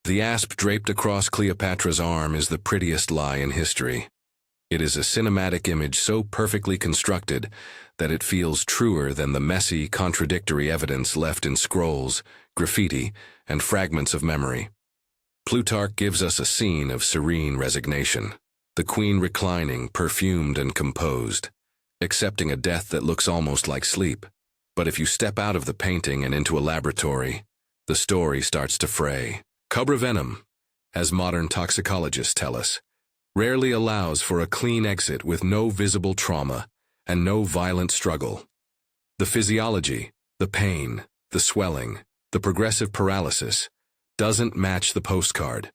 The asp draped across Cleopatra's arm is the prettiest lie in history. It is a cinematic image so perfectly constructed that it feels truer than the messy, contradictory evidence left in scrolls, graffiti, and fragments of memory. Plutarch gives us a scene of serene resignation, the queen reclining, perfumed and composed, accepting a death that looks almost like sleep. But if you step out of the painting and into a laboratory, the story starts to fray. Cobra Venom, as modern toxicologists tell us, rarely allows for a clean exit with no visible trauma and no violent struggle. The physiology, the pain, the swelling, the progressive paralysis doesn't match the postcard.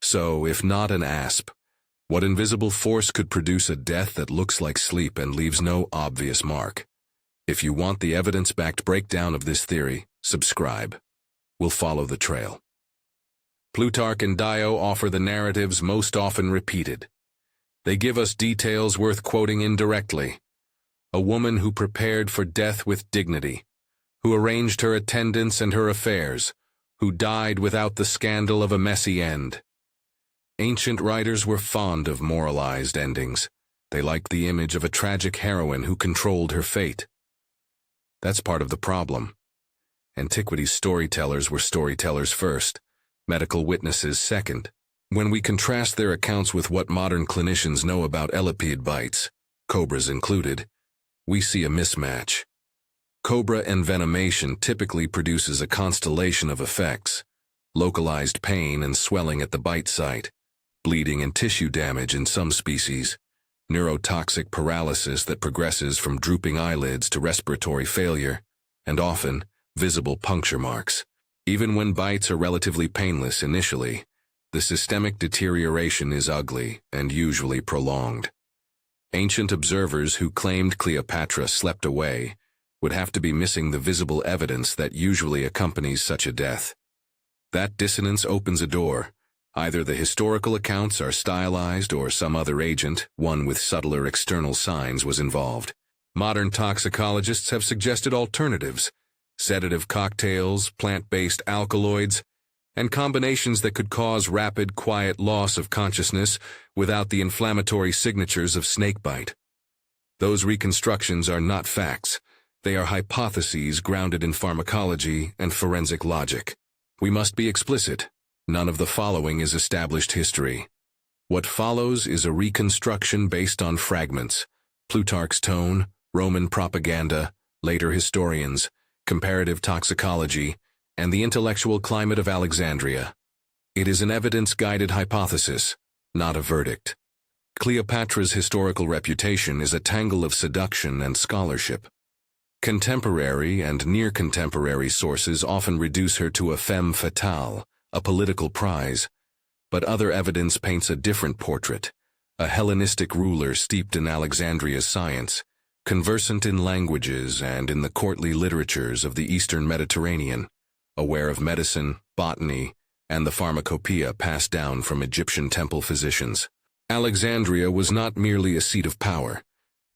So, if not an asp, what invisible force could produce a death that looks like sleep and leaves no obvious mark? If you want the evidence-backed breakdown of this theory, subscribe. We'll follow the trail. Plutarch and Dio offer the narratives most often repeated. They give us details worth quoting indirectly. A woman who prepared for death with dignity, who arranged her attendants and her affairs, who died without the scandal of a messy end. Ancient writers were fond of moralized endings. They liked the image of a tragic heroine who controlled her fate. That's part of the problem. Antiquity's storytellers were storytellers first, medical witnesses second. When we contrast their accounts with what modern clinicians know about elipede bites, cobras included, we see a mismatch. Cobra envenomation typically produces a constellation of effects: localized pain and swelling at the bite site, bleeding and tissue damage in some species, neurotoxic paralysis that progresses from drooping eyelids to respiratory failure, and often visible puncture marks. Even when bites are relatively painless initially, the systemic deterioration is ugly and usually prolonged. Ancient observers who claimed Cleopatra slept away would have to be missing the visible evidence that usually accompanies such a death. That dissonance opens a door. Either the historical accounts are stylized or some other agent, one with subtler external signs, was involved. Modern toxicologists have suggested alternatives: sedative cocktails, plant-based alkaloids, and combinations that could cause rapid, quiet loss of consciousness without the inflammatory signatures of snakebite. Those reconstructions are not facts. They are hypotheses grounded in pharmacology and forensic logic. We must be explicit. None of the following is established history. What follows is a reconstruction based on fragments: Plutarch's tone, Roman propaganda, later historians, comparative toxicology, and the intellectual climate of Alexandria. It is an evidence-guided hypothesis, not a verdict. Cleopatra's historical reputation is a tangle of seduction and scholarship. Contemporary and near-contemporary sources often reduce her to a femme fatale, a political prize, but other evidence paints a different portrait: a Hellenistic ruler steeped in Alexandria's science, conversant in languages and in the courtly literatures of the Eastern Mediterranean, aware of medicine, botany, and the pharmacopoeia passed down from Egyptian temple physicians. Alexandria was not merely a seat of power.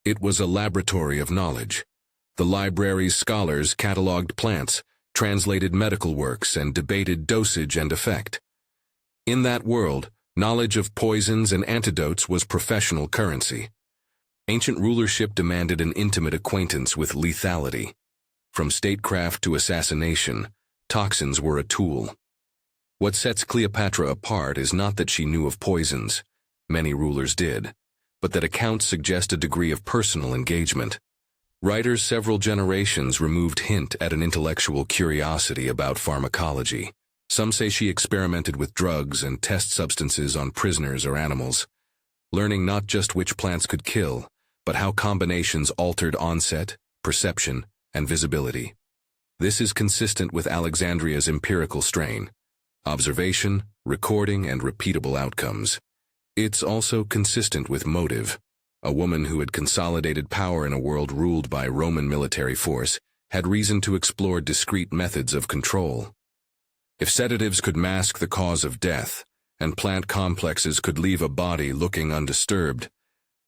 It was a laboratory of knowledge. The library's scholars catalogued plants, translated medical works, and debated dosage and effect. In that world, knowledge of poisons and antidotes was professional currency. Ancient rulership demanded an intimate acquaintance with lethality. From statecraft to assassination, toxins were a tool. What sets Cleopatra apart is not that she knew of poisons, many rulers did, but that accounts suggest a degree of personal engagement. Writers several generations removed hint at an intellectual curiosity about pharmacology. Some say she experimented with drugs and test substances on prisoners or animals, learning not just which plants could kill, but how combinations altered onset, perception, and visibility. This is consistent with Alexandria's empirical strain: observation, recording, and repeatable outcomes. It's also consistent with motive. A woman who had consolidated power in a world ruled by Roman military force had reason to explore discrete methods of control. If sedatives could mask the cause of death, and plant complexes could leave a body looking undisturbed,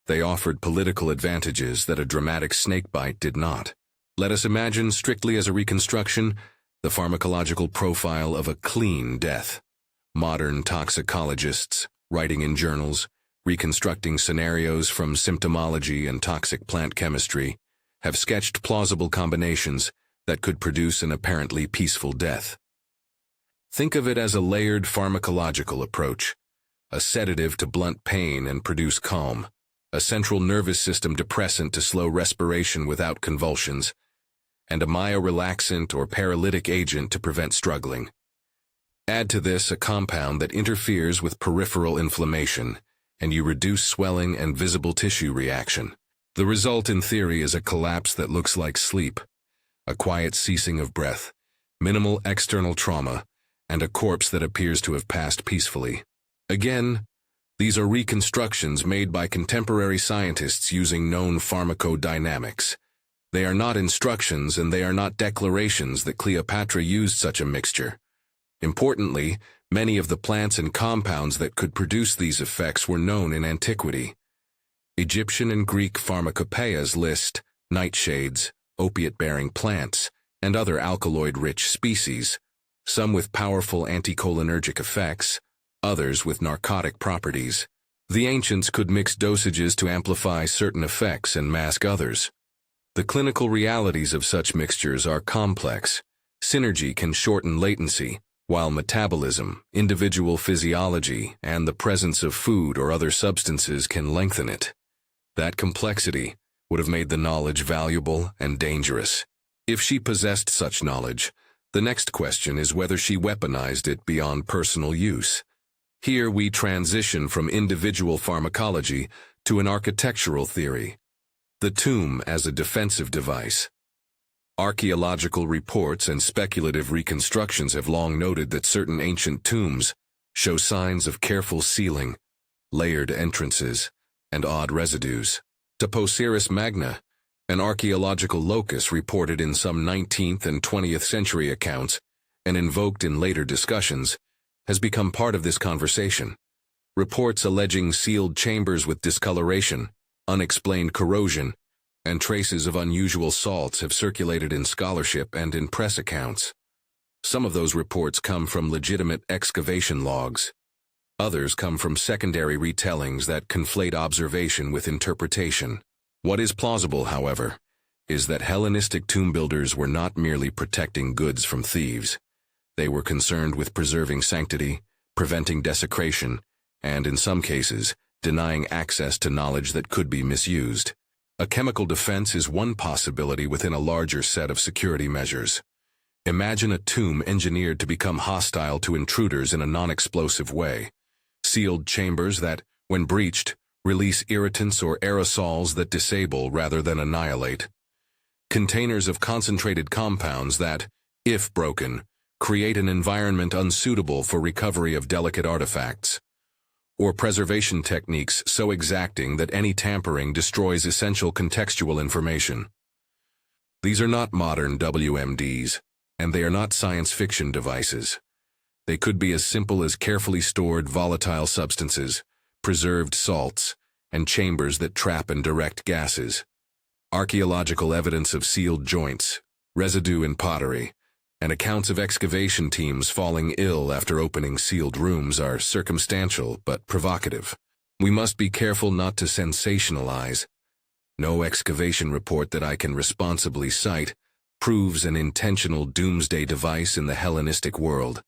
they offered political advantages that a dramatic snakebite did not. Let us imagine, strictly as a reconstruction, the pharmacological profile of a clean death. Modern toxicologists, writing in journals, reconstructing scenarios from symptomology and toxic plant chemistry, have sketched plausible combinations that could produce an apparently peaceful death. Think of it as a layered pharmacological approach, a sedative to blunt pain and produce calm, a central nervous system depressant to slow respiration without convulsions, and a myorelaxant or paralytic agent to prevent struggling. Add to this a compound that interferes with peripheral inflammation, and you reduce swelling and visible tissue reaction. The result in theory is a collapse that looks like sleep, a quiet ceasing of breath, minimal external trauma, and a corpse that appears to have passed peacefully. Again, these are reconstructions made by contemporary scientists using known pharmacodynamics. They are not instructions and they are not declarations that Cleopatra used such a mixture. Importantly, many of the plants and compounds that could produce these effects were known in antiquity. Egyptian and Greek pharmacopoeias list nightshades, opiate-bearing plants, and other alkaloid-rich species, some with powerful anticholinergic effects, others with narcotic properties. The ancients could mix dosages to amplify certain effects and mask others. The clinical realities of such mixtures are complex. Synergy can shorten latency, while metabolism, individual physiology, and the presence of food or other substances can lengthen it. That complexity would have made the knowledge valuable and dangerous. If she possessed such knowledge, the next question is whether she weaponized it beyond personal use. Here we transition from individual pharmacology to an architectural theory. The tomb as a defensive device. Archaeological reports and speculative reconstructions have long noted that certain ancient tombs show signs of careful sealing, layered entrances, and odd residues. Topoceras magna, an archaeological locus reported in some 19th and 20th century accounts and invoked in later discussions, has become part of this conversation. Reports alleging sealed chambers with discoloration, unexplained corrosion, and traces of unusual salts have circulated in scholarship and in press accounts. Some of those reports come from legitimate excavation logs. Others come from secondary retellings that conflate observation with interpretation. What is plausible, however, is that Hellenistic tomb builders were not merely protecting goods from thieves. They were concerned with preserving sanctity, preventing desecration, and, in some cases, denying access to knowledge that could be misused. A chemical defense is one possibility within a larger set of security measures. Imagine a tomb engineered to become hostile to intruders in a non-explosive way. Sealed chambers that, when breached, release irritants or aerosols that disable rather than annihilate. Containers of concentrated compounds that, if broken, create an environment unsuitable for recovery of delicate artifacts. Or preservation techniques so exacting that any tampering destroys essential contextual information. These are not modern WMDs, and they are not science fiction devices. They could be as simple as carefully stored volatile substances, preserved salts, and chambers that trap and direct gases. Archaeological evidence of sealed joints, residue in pottery, and accounts of excavation teams falling ill after opening sealed rooms are circumstantial but provocative. We must be careful not to sensationalize. No excavation report that I can responsibly cite proves an intentional doomsday device in the Hellenistic world.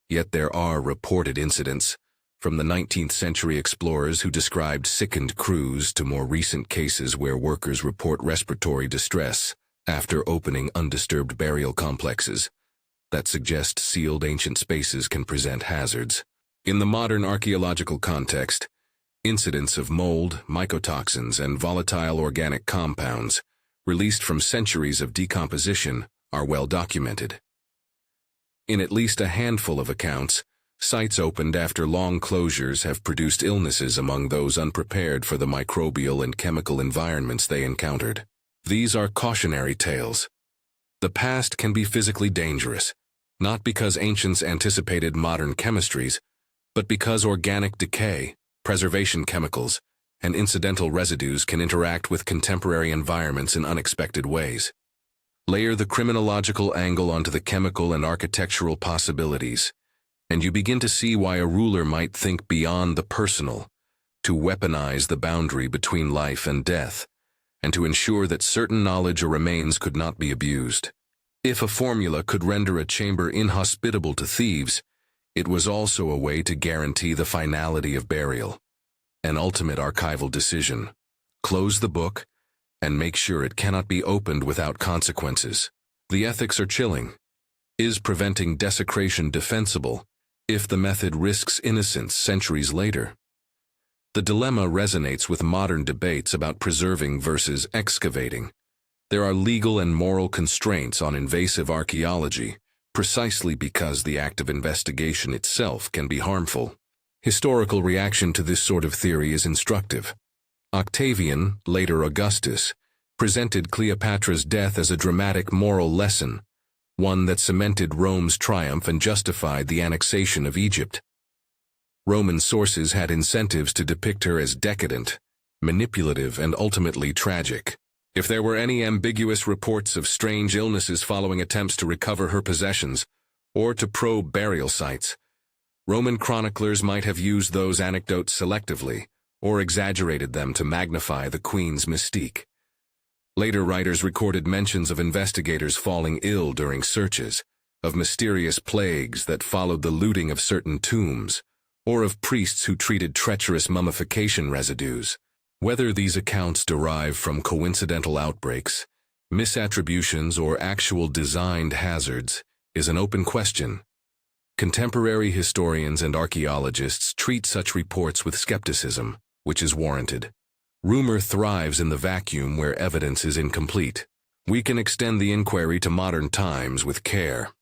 Yet there are reported incidents, from the 19th century explorers who described sickened crews to more recent cases where workers report respiratory distress after opening undisturbed burial complexes, that suggest sealed ancient spaces can present hazards. In the modern archaeological context, incidents of mold, mycotoxins, and volatile organic compounds released from centuries of decomposition are well documented. In at least a handful of accounts, sites opened after long closures have produced illnesses among those unprepared for the microbial and chemical environments they encountered. These are cautionary tales. The past can be physically dangerous, not because ancients anticipated modern chemistries, but because organic decay, preservation chemicals, and incidental residues can interact with contemporary environments in unexpected ways. Layer the criminological angle onto the chemical and architectural possibilities, And you begin to see why a ruler might think beyond the personal, to weaponize the boundary between life and death, and to ensure that certain knowledge or remains could not be abused. If a formula could render a chamber inhospitable to thieves, it was also a way to guarantee the finality of burial, an ultimate archival decision. Close the book and make sure it cannot be opened without consequences. The ethics are chilling. Is preventing desecration defensible if the method risks innocence centuries later? The dilemma resonates with modern debates about preserving versus excavating. There are legal and moral constraints on invasive archaeology, precisely because the act of investigation itself can be harmful. Historical reaction to this sort of theory is instructive. Octavian, later Augustus, presented Cleopatra's death as a dramatic moral lesson, one that cemented Rome's triumph and justified the annexation of Egypt. Roman sources had incentives to depict her as decadent, manipulative, and ultimately tragic. If there were any ambiguous reports of strange illnesses following attempts to recover her possessions or to probe burial sites, Roman chroniclers might have used those anecdotes selectively or exaggerated them to magnify the queen's mystique. Later writers recorded mentions of investigators falling ill during searches, of mysterious plagues that followed the looting of certain tombs, or of priests who treated treacherous mummification residues. Whether these accounts derive from coincidental outbreaks, misattributions, or actual designed hazards is an open question. Contemporary historians and archaeologists treat such reports with skepticism, which is warranted. Rumor thrives in the vacuum where evidence is incomplete. We can extend the inquiry to modern times with care.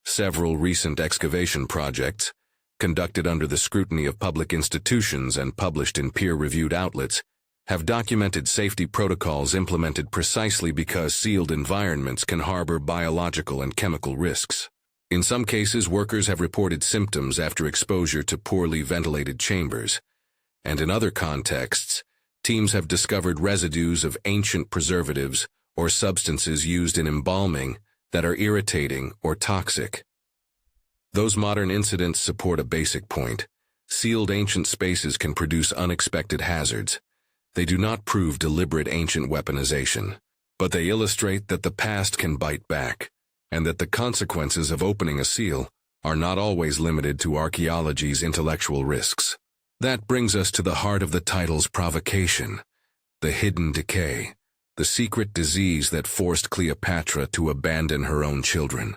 Several recent excavation projects, conducted under the scrutiny of public institutions and published in peer-reviewed outlets, have documented safety protocols implemented precisely because sealed environments can harbor biological and chemical risks. In some cases, workers have reported symptoms after exposure to poorly ventilated chambers, and in other contexts, teams have discovered residues of ancient preservatives or substances used in embalming that are irritating or toxic. Those modern incidents support a basic point. Sealed ancient spaces can produce unexpected hazards. They do not prove deliberate ancient weaponization, but they illustrate that the past can bite back, and that the consequences of opening a seal are not always limited to archaeology's intellectual risks. That brings us to the heart of the title's provocation, the hidden decay, the secret disease that forced Cleopatra to abandon her own children.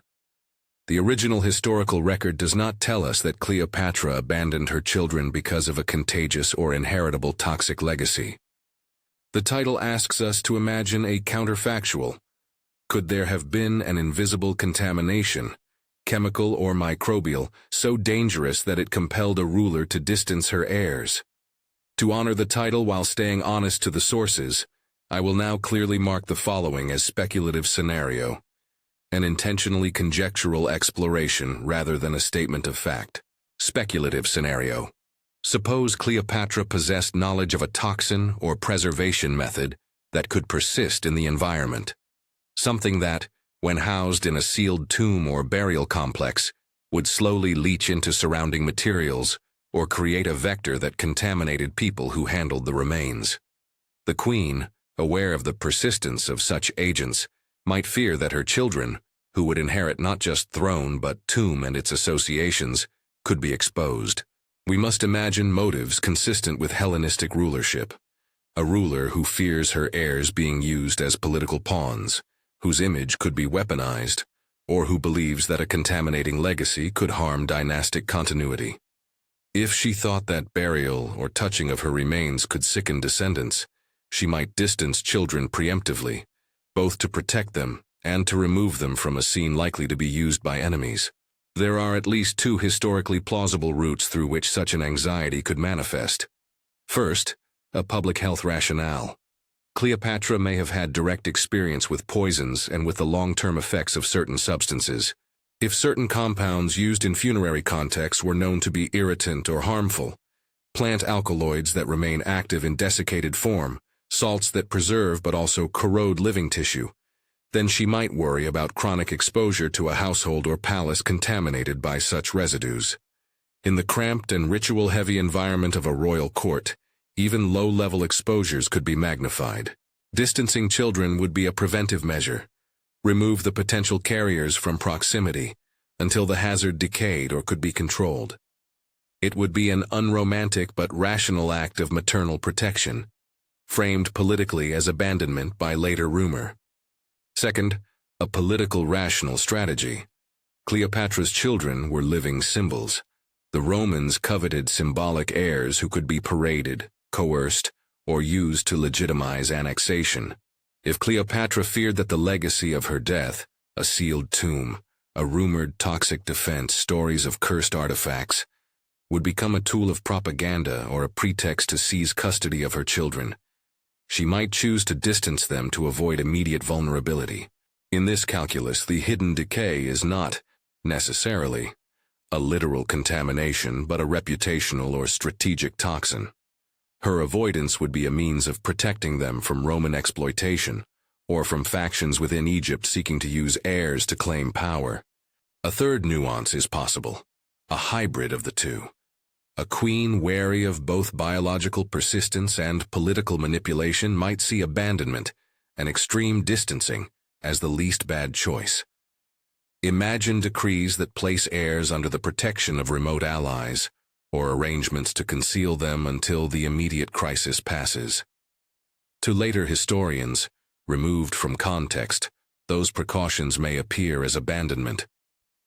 The original historical record does not tell us that Cleopatra abandoned her children because of a contagious or inheritable toxic legacy. The title asks us to imagine a counterfactual. Could there have been an invisible contamination, chemical or microbial, so dangerous that it compelled a ruler to distance her heirs? To honor the title while staying honest to the sources, I will now clearly mark the following as speculative scenario, an intentionally conjectural exploration rather than a statement of fact. Speculative scenario. Suppose Cleopatra possessed knowledge of a toxin or preservation method that could persist in the environment. Something that, when housed in a sealed tomb or burial complex, would slowly leach into surrounding materials or create a vector that contaminated people who handled the remains. The queen, aware of the persistence of such agents, might fear that her children, who would inherit not just throne but tomb and its associations, could be exposed. We must imagine motives consistent with Hellenistic rulership. A ruler who fears her heirs being used as political pawns, whose image could be weaponized, or who believes that a contaminating legacy could harm dynastic continuity. If she thought that burial or touching of her remains could sicken descendants, she might distance children preemptively, both to protect them and to remove them from a scene likely to be used by enemies. There are at least two historically plausible routes through which such an anxiety could manifest. First, a public health rationale. Cleopatra may have had direct experience with poisons and with the long-term effects of certain substances. If certain compounds used in funerary contexts were known to be irritant or harmful, plant alkaloids that remain active in desiccated form, salts that preserve but also corrode living tissue, then she might worry about chronic exposure to a household or palace contaminated by such residues. In the cramped and ritual-heavy environment of a royal court, even low-level exposures could be magnified. Distancing children would be a preventive measure. Remove the potential carriers from proximity until the hazard decayed or could be controlled. It would be an unromantic but rational act of maternal protection, framed politically as abandonment by later rumor. Second, a political rational strategy. Cleopatra's children were living symbols. The Romans coveted symbolic heirs who could be paraded, coerced, or used to legitimize annexation. If Cleopatra feared that the legacy of her death, a sealed tomb, a rumored toxic defense, stories of cursed artifacts, would become a tool of propaganda or a pretext to seize custody of her children, she might choose to distance them to avoid immediate vulnerability. In this calculus, the hidden decay is not, necessarily, a literal contamination but a reputational or strategic toxin. Her avoidance would be a means of protecting them from Roman exploitation, or from factions within Egypt seeking to use heirs to claim power. A third nuance is possible, a hybrid of the two. A queen wary of both biological persistence and political manipulation might see abandonment and extreme distancing as the least bad choice. Imagine decrees that place heirs under the protection of remote allies, or arrangements to conceal them until the immediate crisis passes. To later historians, removed from context, those precautions may appear as abandonment.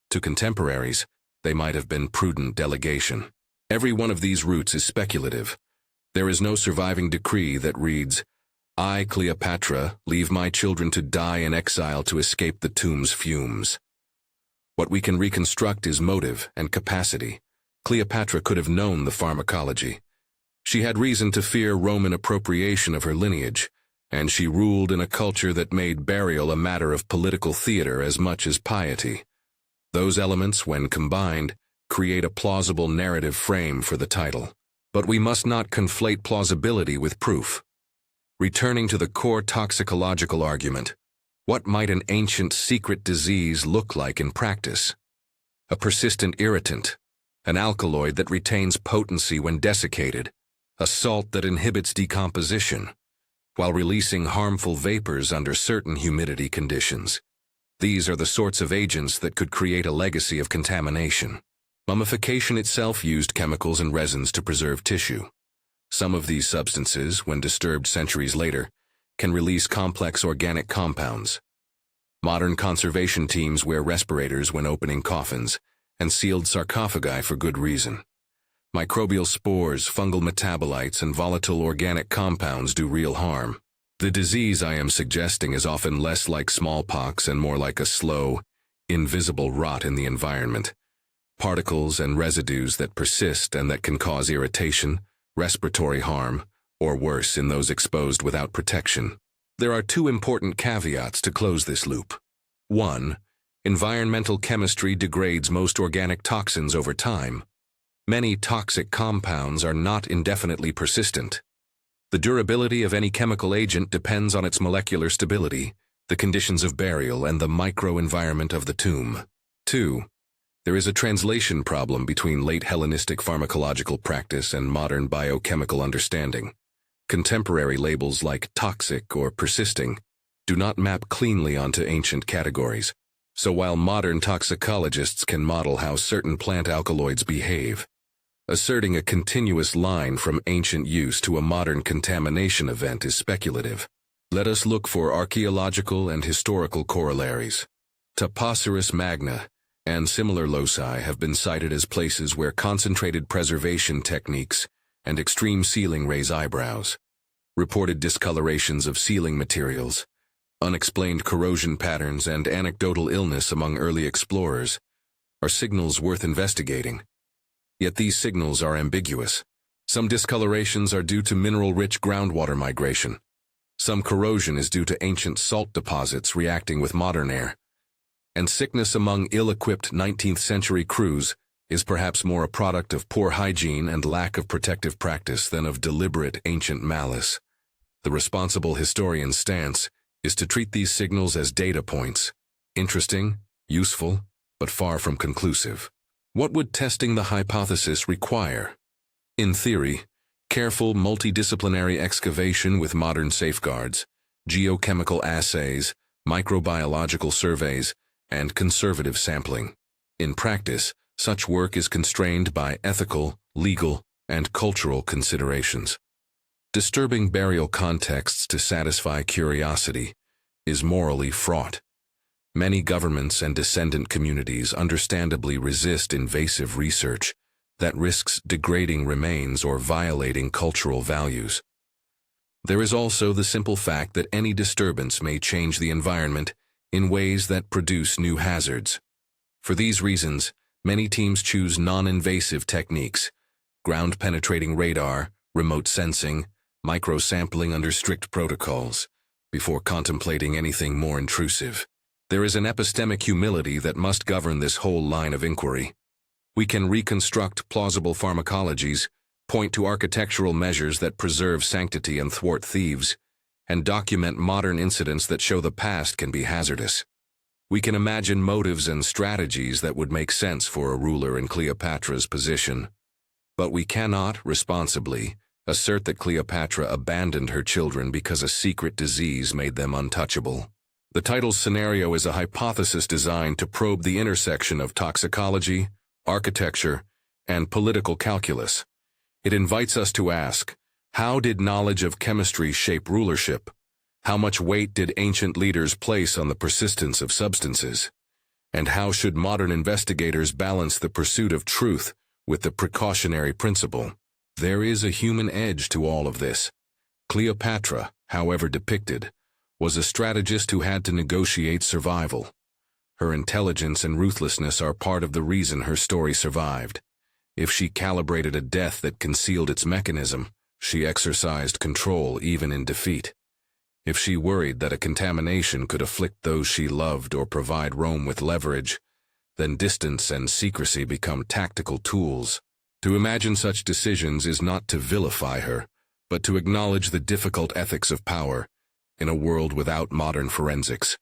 To contemporaries, they might have been prudent delegation. Every one of these routes is speculative. There is no surviving decree that reads, "I, Cleopatra, leave my children to die in exile to escape the tomb's fumes." What we can reconstruct is motive and capacity. Cleopatra could have known the pharmacology. She had reason to fear Roman appropriation of her lineage, and she ruled in a culture that made burial a matter of political theater as much as piety. Those elements, when combined, create a plausible narrative frame for the title. But we must not conflate plausibility with proof. Returning to the core toxicological argument, what might an ancient secret disease look like in practice? A persistent irritant, an alkaloid that retains potency when desiccated, a salt that inhibits decomposition, while releasing harmful vapors under certain humidity conditions. These are the sorts of agents that could create a legacy of contamination. Mummification itself used chemicals and resins to preserve tissue. Some of these substances, when disturbed centuries later, can release complex organic compounds. Modern conservation teams wear respirators when opening coffins, and sealed sarcophagi for good reason. Microbial spores, fungal metabolites, and volatile organic compounds do real harm. The disease I am suggesting is often less like smallpox and more like a slow, invisible rot in the environment. Particles and residues that persist and that can cause irritation, respiratory harm, or worse in those exposed without protection. There are two important caveats to close this loop. 1. Environmental chemistry degrades most organic toxins over time. Many toxic compounds are not indefinitely persistent. The durability of any chemical agent depends on its molecular stability, the conditions of burial, and the microenvironment of the tomb. 2. There is a translation problem between late Hellenistic pharmacological practice and modern biochemical understanding. Contemporary labels like toxic or persisting do not map cleanly onto ancient categories. So while modern toxicologists can model how certain plant alkaloids behave, asserting a continuous line from ancient use to a modern contamination event is speculative. Let us look for archaeological and historical corollaries. Taposiris magna and similar loci have been cited as places where concentrated preservation techniques and extreme sealing raise eyebrows. Reported discolorations of sealing materials, unexplained corrosion patterns, and anecdotal illness among early explorers are signals worth investigating. Yet these signals are ambiguous. Some discolorations are due to mineral-rich groundwater migration. Some corrosion is due to ancient salt deposits reacting with modern air. And sickness among ill-equipped 19th-century crews is perhaps more a product of poor hygiene and lack of protective practice than of deliberate ancient malice. The responsible historian's stance is to treat these signals as data points, interesting, useful, but far from conclusive. What would testing the hypothesis require? In theory, careful multidisciplinary excavation with modern safeguards, geochemical assays, microbiological surveys, and conservative sampling. In practice, such work is constrained by ethical, legal, and cultural considerations. Disturbing burial contexts to satisfy curiosity is morally fraught. Many governments and descendant communities understandably resist invasive research that risks degrading remains or violating cultural values. There is also the simple fact that any disturbance may change the environment in ways that produce new hazards. For these reasons, many teams choose non-invasive techniques, ground-penetrating radar, remote sensing, micro-sampling under strict protocols, before contemplating anything more intrusive. There is an epistemic humility that must govern this whole line of inquiry. We can reconstruct plausible pharmacologies, point to architectural measures that preserve sanctity and thwart thieves, and document modern incidents that show the past can be hazardous. We can imagine motives and strategies that would make sense for a ruler in Cleopatra's position. But we cannot, responsibly, assert that Cleopatra abandoned her children because a secret disease made them untouchable. The title's scenario is a hypothesis designed to probe the intersection of toxicology, architecture, and political calculus. It invites us to ask, how did knowledge of chemistry shape rulership? How much weight did ancient leaders place on the persistence of substances? And how should modern investigators balance the pursuit of truth with the precautionary principle? There is a human edge to all of this. Cleopatra, however depicted, was a strategist who had to negotiate survival. Her intelligence and ruthlessness are part of the reason her story survived. If she calibrated a death that concealed its mechanism, she exercised control even in defeat. If she worried that a contamination could afflict those she loved or provide Rome with leverage, then distance and secrecy become tactical tools. To imagine such decisions is not to vilify her, but to acknowledge the difficult ethics of power in a world without modern forensics.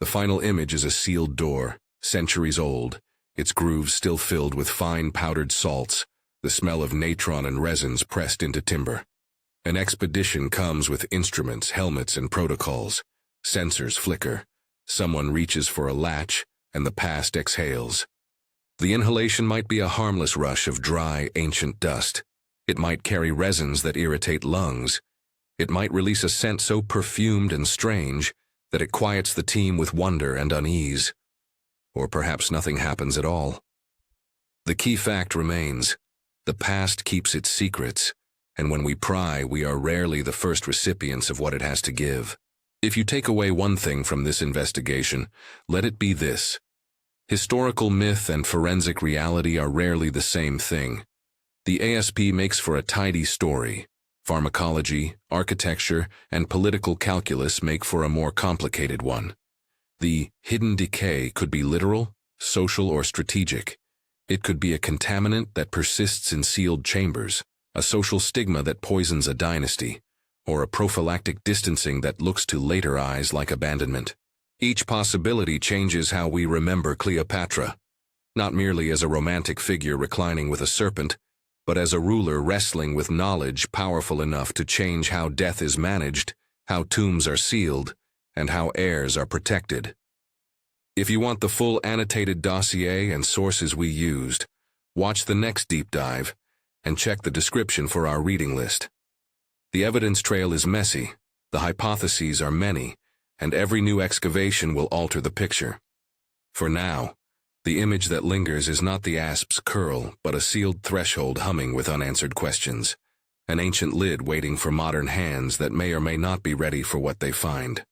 The final image is a sealed door, centuries old, its grooves still filled with fine powdered salts, the smell of natron and resins pressed into timber. An expedition comes with instruments, helmets, and protocols. Sensors flicker. Someone reaches for a latch, and the past exhales. The inhalation might be a harmless rush of dry, ancient dust. It might carry resins that irritate lungs. It might release a scent so perfumed and strange that it quiets the team with wonder and unease. Or perhaps nothing happens at all. The key fact remains: the past keeps its secrets, and when we pry, we are rarely the first recipients of what it has to give. If you take away one thing from this investigation, let it be this: historical myth and forensic reality are rarely the same thing. The ASP makes for a tidy story. Pharmacology, architecture, and political calculus make for a more complicated one. The hidden decay could be literal, social, or strategic. It could be a contaminant that persists in sealed chambers, a social stigma that poisons a dynasty, or a prophylactic distancing that looks to later eyes like abandonment. Each possibility changes how we remember Cleopatra, not merely as a romantic figure reclining with a serpent, but as a ruler wrestling with knowledge powerful enough to change how death is managed, how tombs are sealed, and how heirs are protected. If you want the full annotated dossier and sources we used, watch the next deep dive and check the description for our reading list. The evidence trail is messy, the hypotheses are many, and every new excavation will alter the picture. For now, the image that lingers is not the asp's curl, but a sealed threshold humming with unanswered questions, an ancient lid waiting for modern hands that may or may not be ready for what they find.